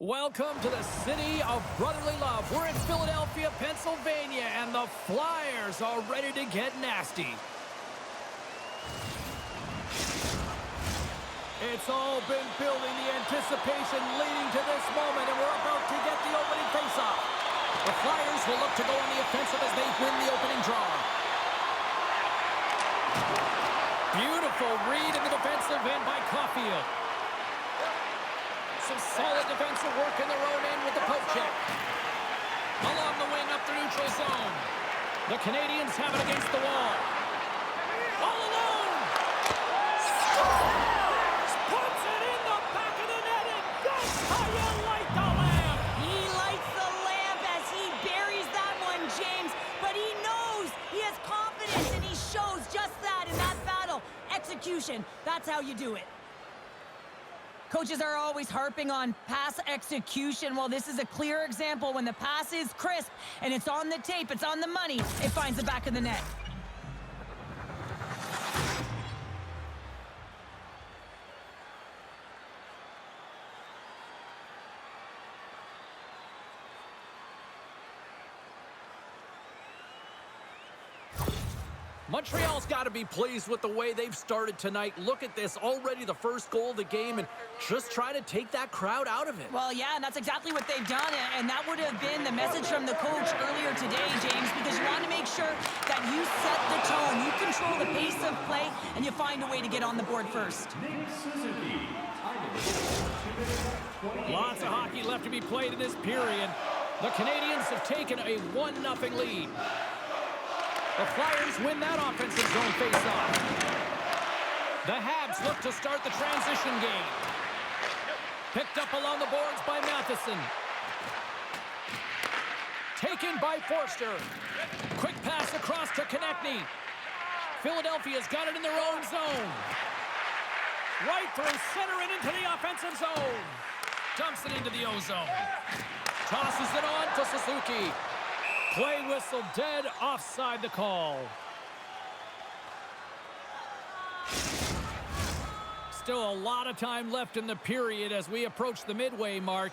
Welcome to the city of brotherly love. We're in Philadelphia, Pennsylvania, and the Flyers are ready to get nasty. It's all been building, the anticipation leading to this moment, and we're about to get the opening faceoff. The Flyers will look to go on the offensive as they win the opening draw. Beautiful read in the defensive end by Caulfield. Some solid defensive work in their own end with the poke check. Along the wing up the neutral zone. The Canadiens have it against the wall. All alone! Scores! Puts it in the back of the net, and that's how you light the lamp! He lights the lamp as he buries that one, James. But he knows he has confidence, and he shows just that in that battle. Execution, that's how you do it. Coaches are always harping on pass execution. Well, this is a clear example. When the pass is crisp and it's on the tape, it's on the money, it finds the back of the net. Montreal's got to be pleased with the way they've started tonight. Look at this, already the first goal of the game, and just try to take that crowd out of it. Well, yeah, and that's exactly what they've done, and that would have been the message from the coach earlier today, James, because you want to make sure that you set the tone, you control the pace of play, and you find a way to get on the board first. Lots of hockey left to be played in this period. The Canadiens have taken a 1-0 lead. The Flyers win that offensive zone faceoff. The Habs look to start the transition game. Picked up along the boards by Matheson. Taken by Forster. Quick pass across to Konechny. Philadelphia's got it in their own zone. Right through center and into the offensive zone. Dumps it into the O-zone. Tosses it on to Suzuki. Play whistle dead, offside the call. Still a lot of time left in the period as we approach the midway mark.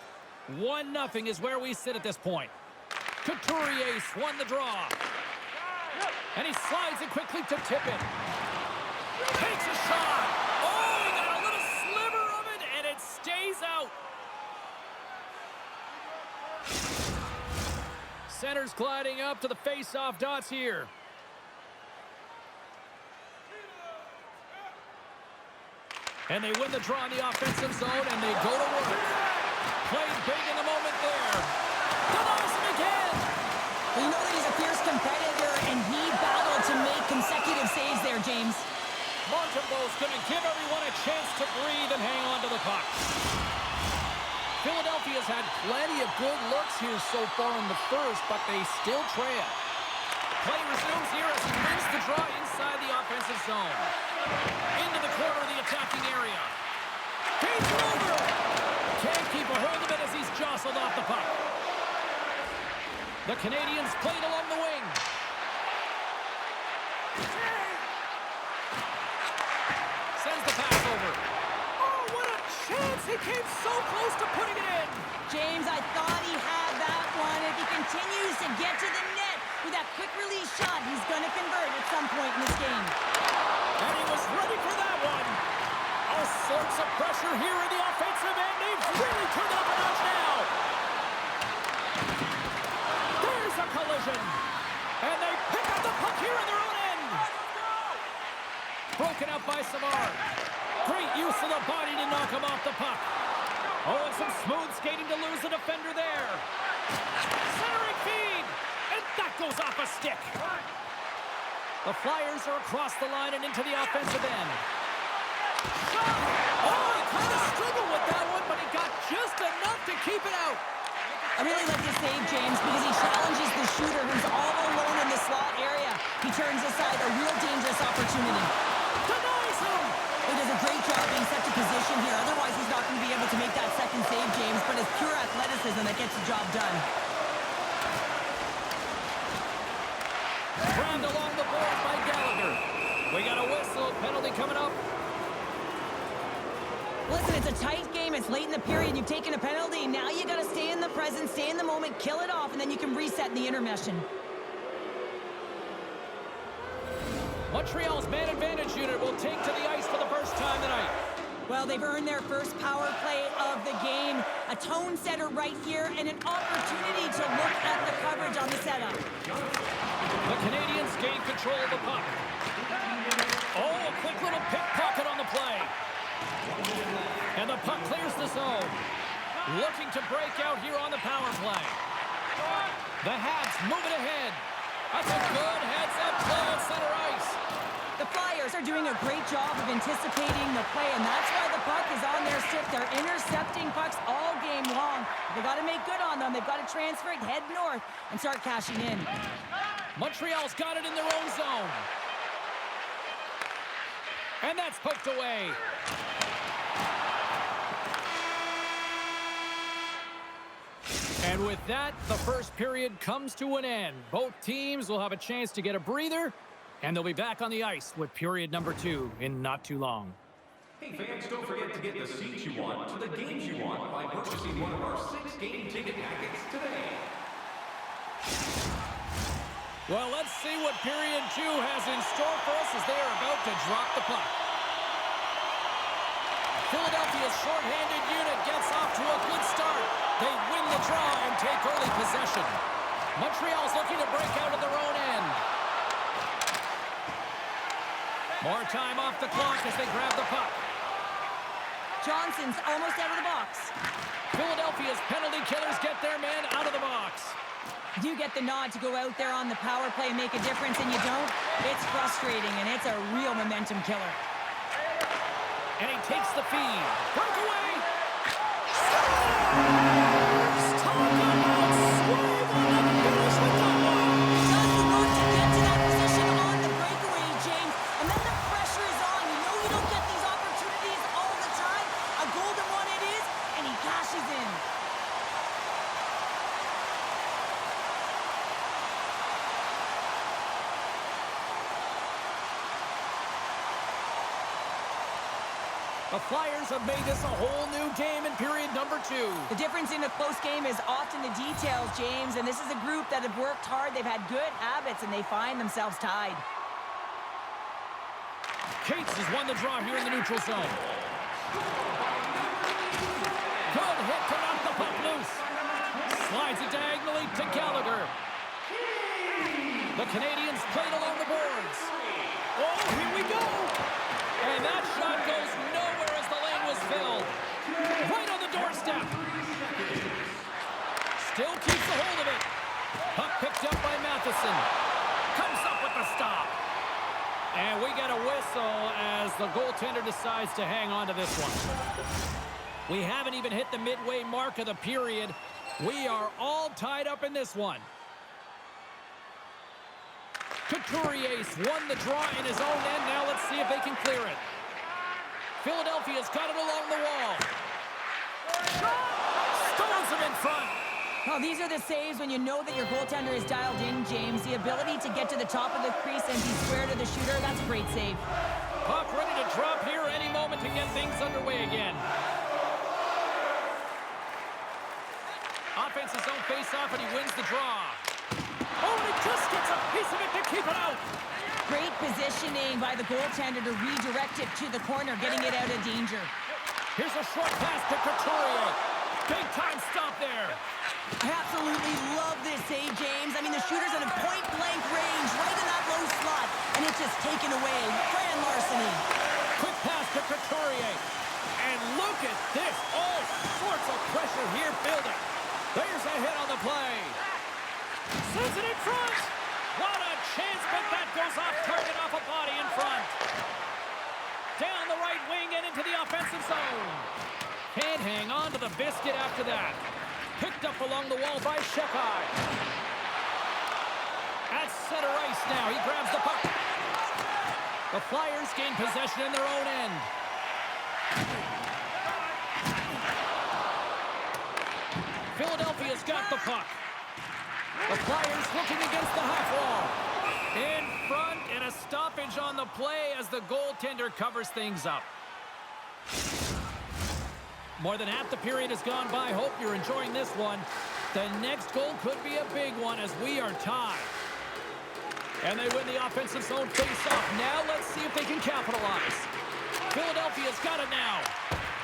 1-0 is where we sit at this point. Couturier won the draw. And he slides it quickly to Tippett. Takes a shot. Oh, he got a little sliver of it, and it stays out. Center's gliding up to the face-off dots here. And they win the draw in the offensive zone, and they go to work. Played big in the moment there. Denies him again. We know that he's a fierce competitor, and he battled to make consecutive saves there, James. Montreal's going to give everyone a chance to breathe and hang on to the puck. Philadelphia's had plenty of good looks here so far in the first, but they still trail. Play resumes here as he wins the draw inside the offensive zone. Into the corner of the attacking area. Feeds it over. Can't keep a hold of it as he's jostled off the puck. The Canadiens played along the wing. Sends the pass over. Chance, he came so close to putting it in. James, I thought he had that one. If he continues to get to the net with that quick release shot, he's going to convert at some point in this game. And he was ready for that one. All sorts of pressure here in the offensive end. They've really turned up a notch now. There's a collision. And they pick up the puck here in their own end. Broken up by Savard. Great use of the body to knock him off the puck. Oh, and some smooth skating to lose the defender there. Centering feed. And that goes off a stick. The Flyers are across the line and into the offensive end. Shot. Oh, he kind of struggled with that one, but he got just enough to keep it out. I really like this save, James, because he challenges the shooter who's all alone in the slot area. He turns aside a real dangerous opportunity. Denies him. He does a great job being set to position here. Otherwise, he's not going to be able to make that second save, James. But it's pure athleticism that gets the job done. Round along the board by Gallagher. We got a whistle. Penalty coming up. Listen, it's a tight game. It's late in the period. You've taken a penalty. Now you got to stay in the present, stay in the moment, kill it off, and then you can reset in the intermission. Montreal's man advantage unit will take to the ice for the first time tonight. Well, they've earned their first power play of the game. A tone setter right here and an opportunity to look at the coverage on the setup. The Canadiens gain control of the puck. Oh, a quick little pickpocket on the play. And the puck clears the zone. Looking to break out here on the power play. The Habs moving ahead. That's a good heads-up play at center ice. The Flyers are doing a great job of anticipating the play, and that's why the puck is on their stick. They're intercepting pucks all game long. They got to make good on them. They've got to transfer it, head north, and start cashing in. Montreal's got it in their own zone. And that's poked away. And with that, the first period comes to an end. Both teams will have a chance to get a breather, and they'll be back on the ice with period number 2 in not too long. Hey fans, don't forget to get the seats you want to the games you want by purchasing one of our 6 game ticket packets today. Well, let's see what period 2 has in store for us as they are about to drop the puck. Philadelphia's shorthanded unit gets off to a good start. They win the draw and take early possession. Montreal's looking to break out of their own end. More time off the clock as they grab the puck. Johnson's almost out of the box. Philadelphia's penalty killers get their man out of the box. You get the nod to go out there on the power play and make a difference, and you don't. It's frustrating, and it's a real momentum killer. And he takes the feed. Breakaway! Does the work to get to that position on the breakaway, James. And then the pressure is on. You know you don't get these opportunities all the time. A golden one it is, and he cashes in. The Flyers have made this a whole new game in period number 2. The difference in a close game is often the details, James, and this is a group that have worked hard. They've had good habits, and they find themselves tied. Cates has won the draw here in the neutral zone. Good hit to knock the puck loose. Slides it diagonally to Gallagher. The Canadiens played along the boards. Oh, here we go. And that shot goes nowhere as the lane was filled. Right on the doorstep. Still keeps a hold of it. Puck picked up by Matheson. Comes up with the stop. And we get a whistle as the goaltender decides to hang on to this one. We haven't even hit the midway mark of the period. We are all tied up in this one. Couturier's won the draw in his own end. Now let's see if they can clear it. Philadelphia's got it along the wall. Stones him in front. Oh, these are the saves when you know that your goaltender is dialed in, James. The ability to get to the top of the crease and be square to the shooter, that's a great save. Puck ready to drop here any moment to get things underway again. Offense his own face-off, and he wins the draw. Oh, and he just gets a piece of it to keep it out. Great positioning by the goaltender to redirect it to the corner, getting it out of danger. Here's a short pass to Couturier. Big-time stop there. I absolutely love this save, James. I mean, the shooter's in a point-blank range, right in that low slot, and it's just taken away. Grand larceny. Quick pass to Couturier. And look at this. All sorts of pressure here building. There's a hit on the play. Sends it in front. What a chance, but that goes off target off a body in front. Down the right wing and into the offensive zone. Can't hang on to the biscuit after that. Picked up along the wall by Shekai. At center ice now, he grabs the puck. The Flyers gain possession in their own end. Philadelphia's got the puck. The Flyers looking against the half wall. In front, and a stoppage on the play as the goaltender covers things up. More than half the period has gone by. Hope you're enjoying this one. The next goal could be a big one as we are tied. And they win the offensive zone face-off. Now let's see if they can capitalize. Philadelphia's got it now.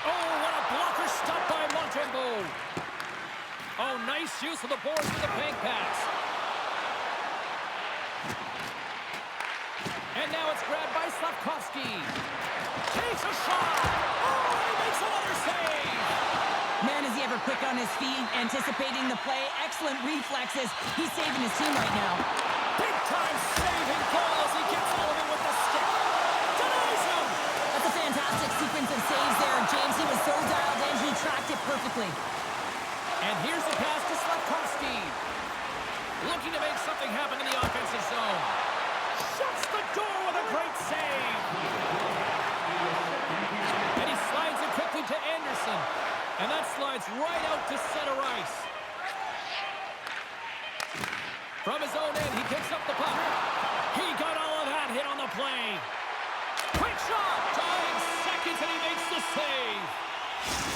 Oh, what a blocker stop by Montreal. Oh, nice use of the boards with the bank pass. And now it's grabbed by Slavkovsky. Takes a shot. Oh, he makes another save. Man, is he ever quick on his feet, anticipating the play. Excellent reflexes. He's saving his team right now. Big-time saving goal as he gets all of it with the stick. Denies him. That's a fantastic sequence of saves there, James. He was so dialed in, he tracked it perfectly. And here's the pass to Slavkovsky. Looking to make something happen in the offensive zone. Shuts the door with a great save. And he slides it quickly to Anderson. And that slides right out to center ice. From his own end, he picks up the puck. He got all of that hit on the play. Quick shot! Tying seconds, and he makes the save.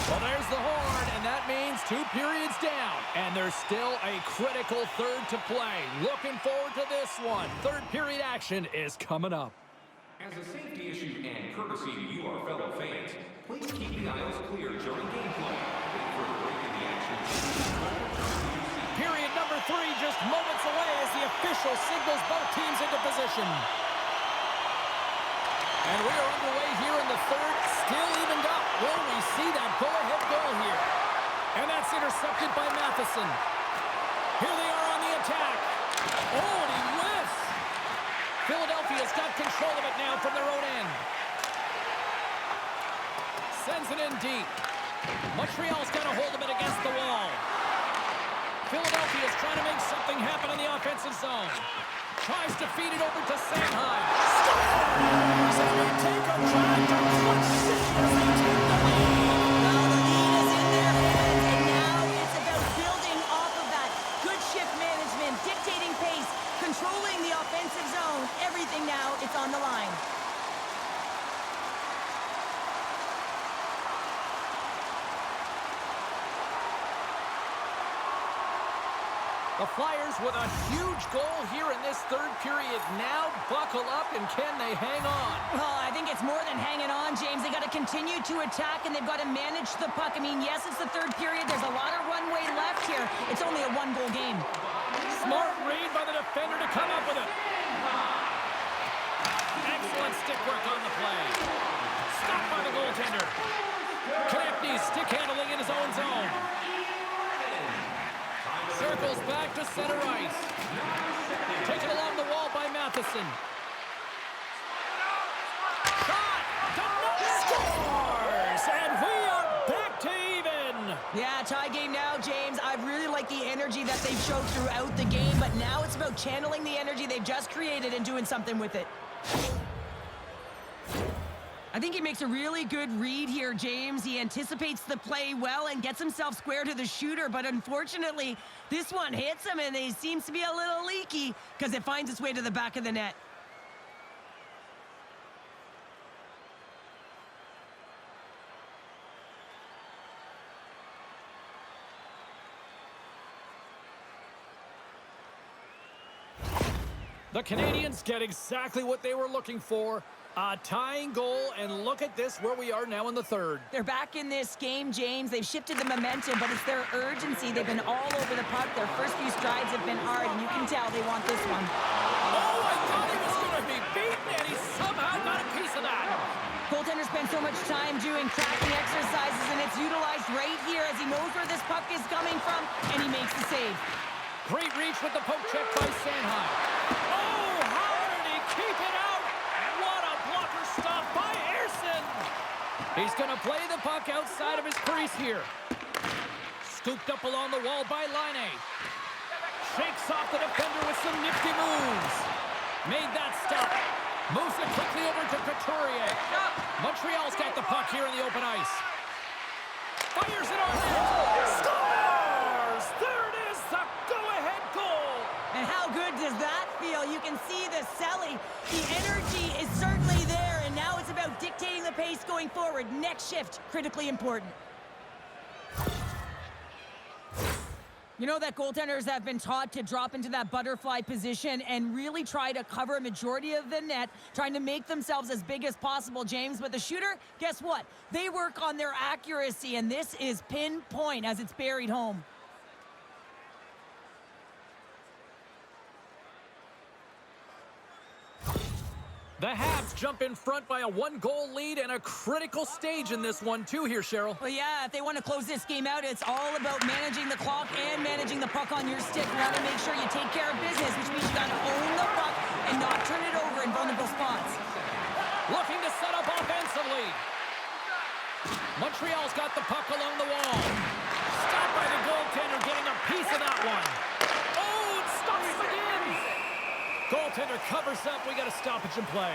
Well, there's the horn, and that means 2 periods down. And there's still a critical third to play. Looking forward to this one. Third period action is coming up. As a safety issue and courtesy to you, our fellow fans, please keep the aisles clear during gameplay. Wait for a break in the action. Period number 3 just moments away as the official signals both teams into position. And we are underway here in the third, still evened up. Will we see that go-ahead goal here? And that's intercepted by Matheson. Here they are on the attack. Oh, and he whiffs. Philadelphia's got control of it now from their own end. Sends it in deep. Montreal's got a hold of it against the wall. Philadelphia's trying to make something happen in the offensive zone. Tries to feed it over to Sanheim. Scores! And they take a drive to clutch city as they take the lead. Well, the lead is in their hands, and now it's about building off of that. Good shift management, dictating pace, controlling the offensive zone. Everything now, it's on the line. The Flyers with a huge goal here in this third period. Now buckle up, and can they hang on? Well, I think it's more than hanging on, James. They got to continue to attack, and they've got to manage the puck. I mean, yes, it's the third period. There's a lot of runway left here. It's only a 1-goal game. Smart read by the defender to come up with it. Excellent stick work on the play. Stopped by the goaltender. Konechny's stick handling in his own zone. Circles back to center ice. Taken along the wall by Matheson. Shot! Scores! And we are back to even. Yeah, tie game now, James. I really like the energy that they've showed throughout the game, but now it's about channeling the energy they've just created and doing something with it. I think he makes a really good read here, James. He anticipates the play well and gets himself square to the shooter, but unfortunately, this one hits him, and he seems to be a little leaky because it finds its way to the back of the net. The Canadiens get exactly what they were looking for. A tying goal, and look at this, where we are now in the third. They're back in this game, James. They've shifted the momentum, but it's their urgency. They've been all over the puck. Their first few strides have been hard, and you can tell they want this one. Oh, I thought he was going to be beaten, and he somehow got a piece of that. Goaltender spends so much time doing tracking exercises, and it's utilized right here as he knows where this puck is coming from, and he makes the save. Great reach with the poke check by Sanheim. Oh, how did he keep it out? What a blocker stop by Ersson. He's going to play the puck outside of his crease here. Scooped up along the wall by Laine. Shakes off the defender with some nifty moves. Made that stop. Moves it quickly over to Couturier. Montreal's got the puck here in the open ice. Fires it on net. Scores! There it is, the go-ahead goal. And how good does that feel? You can see the selling. The energy is certainly there, and now it's about dictating the pace going forward. Next shift, critically important. You know that goaltenders have been taught to drop into that butterfly position and really try to cover a majority of the net, trying to make themselves as big as possible, James. But the shooter, guess what? They work on their accuracy, and this is pinpoint as it's buried home. The Habs jump in front by a 1-goal lead and a critical stage in this one, too, here, Cheryl. Well, yeah, if they want to close this game out, it's all about managing the clock and managing the puck on your stick. You want to make sure you take care of business, which means you got to own the puck and not turn it over in vulnerable spots. Looking to set up offensively. Montreal's got the puck along the wall. Stopped by the goaltender, getting a piece of that one. Oh, it stops again. Goaltender covers up. We got a stoppage in play.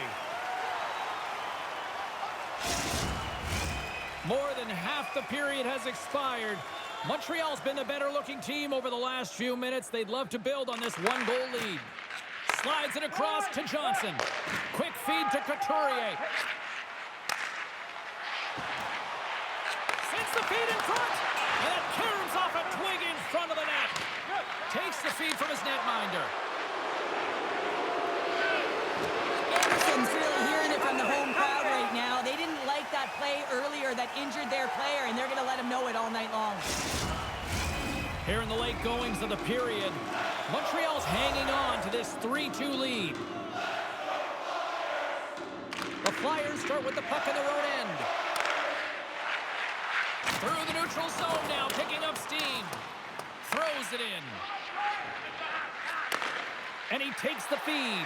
More than half the period has expired. Montreal's been the better-looking team over the last few minutes. They'd love to build on this 1-goal lead. Slides it across to Johnson. Quick feed to Couturier. Sends the feed in front. And it caroms off a twig in front of the net. Takes the feed from his netminder. Anderson's really hearing it from the home crowd right now. They didn't like that play earlier that injured their player, and they're going to let him know it all night long. Here in the late goings of the period, Montreal's hanging on to this 3-2 lead. The Flyers start with the puck in their own end. Through the neutral zone now, picking up steam. Throws it in. And he takes the feed.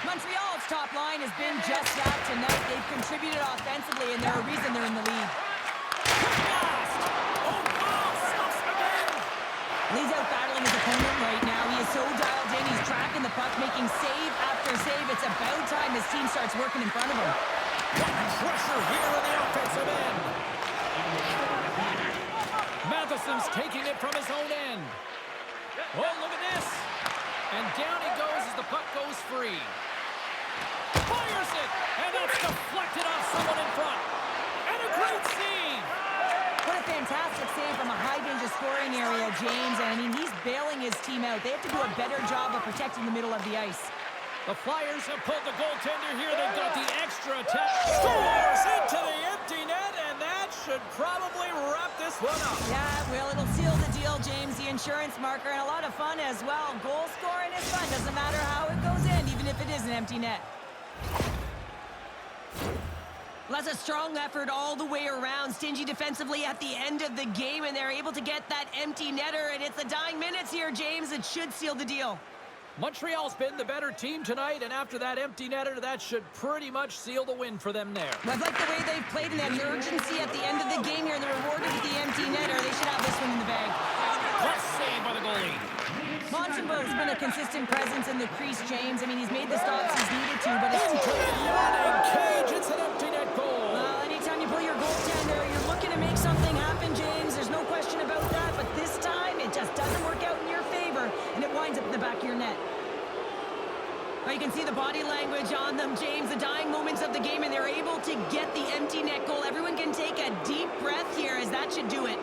Montreal's top line has been just that tonight. They've contributed offensively, and they're a reason they're in the lead. Blast! Oh, stops again! He's out battling his opponent right now. He is so dialed in. He's tracking the puck, making save after save. It's about time his team starts working in front of him. Pressure here in the offensive end. Matheson's taking it from his own end. Oh, look at this. And down he goes as the puck goes free. Fires it! And that's deflected off someone in front. And a great save! What a fantastic save from a high-danger scoring area, James. And, I mean, he's bailing his team out. They have to do a better job of protecting the middle of the ice. The Flyers have pulled the goaltender here. They've got the extra attack. Scores into the empty net, and that should probably wrap this one up. Yeah, well, it'll seal the deal, James. The insurance marker, and a lot of fun as well. Goal scoring is fun. Doesn't matter how it goes in, even if it is an empty net. Well, that's a strong effort all the way around. Stingy defensively at the end of the game, and they're able to get that empty netter, and it's the dying minutes here, James. It should seal the deal. Montreal's been the better team tonight, and after that empty netter, that should pretty much seal the win for them there. Well, I like the way they've played in that urgency at the end of the game here. They're rewarded with the empty netter. They should have this one in the bag. Plus save by the goalie. Montembeau's been a consistent presence in the crease, James. I mean, he's made the stops he's needed to, but it's Into the yawning cage. It's an empty net goal. well, anytime you pull your goaltender, you're looking to make something happen, James. There's no question about that, but this time it just doesn't work out in your favor, and it winds up in the back of your net. Well, you can see the body language on them, James, the dying moments of the game, and they're able to get the empty net goal. Everyone can take a deep breath here, as that should do it.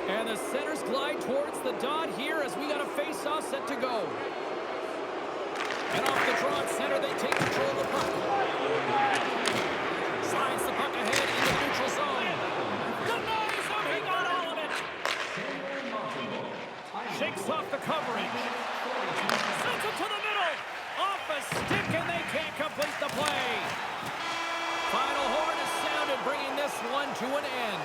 And the centers glide towards the dot here as we got a face-off set to go. And off the draw at center, they take control of the puck. Slides the puck ahead in the neutral zone. Denies him, he got all of it. Shakes off the coverage. Sends it to the middle. Off a stick, and they can't complete the play. Final horn is sounded, bringing this one to an end.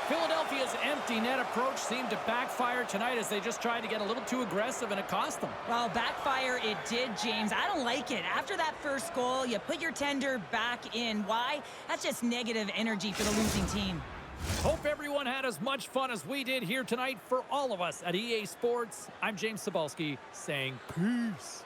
Philadelphia's empty net approach seemed to backfire tonight as they just tried to get a little too aggressive, and it cost them. Well, backfire it did, James. I don't like it. After that first goal, you put your tender back in. Why? That's just negative energy for the losing team. Hope everyone had as much fun as we did here tonight. For all of us at EA Sports, I'm James Cebulski saying peace.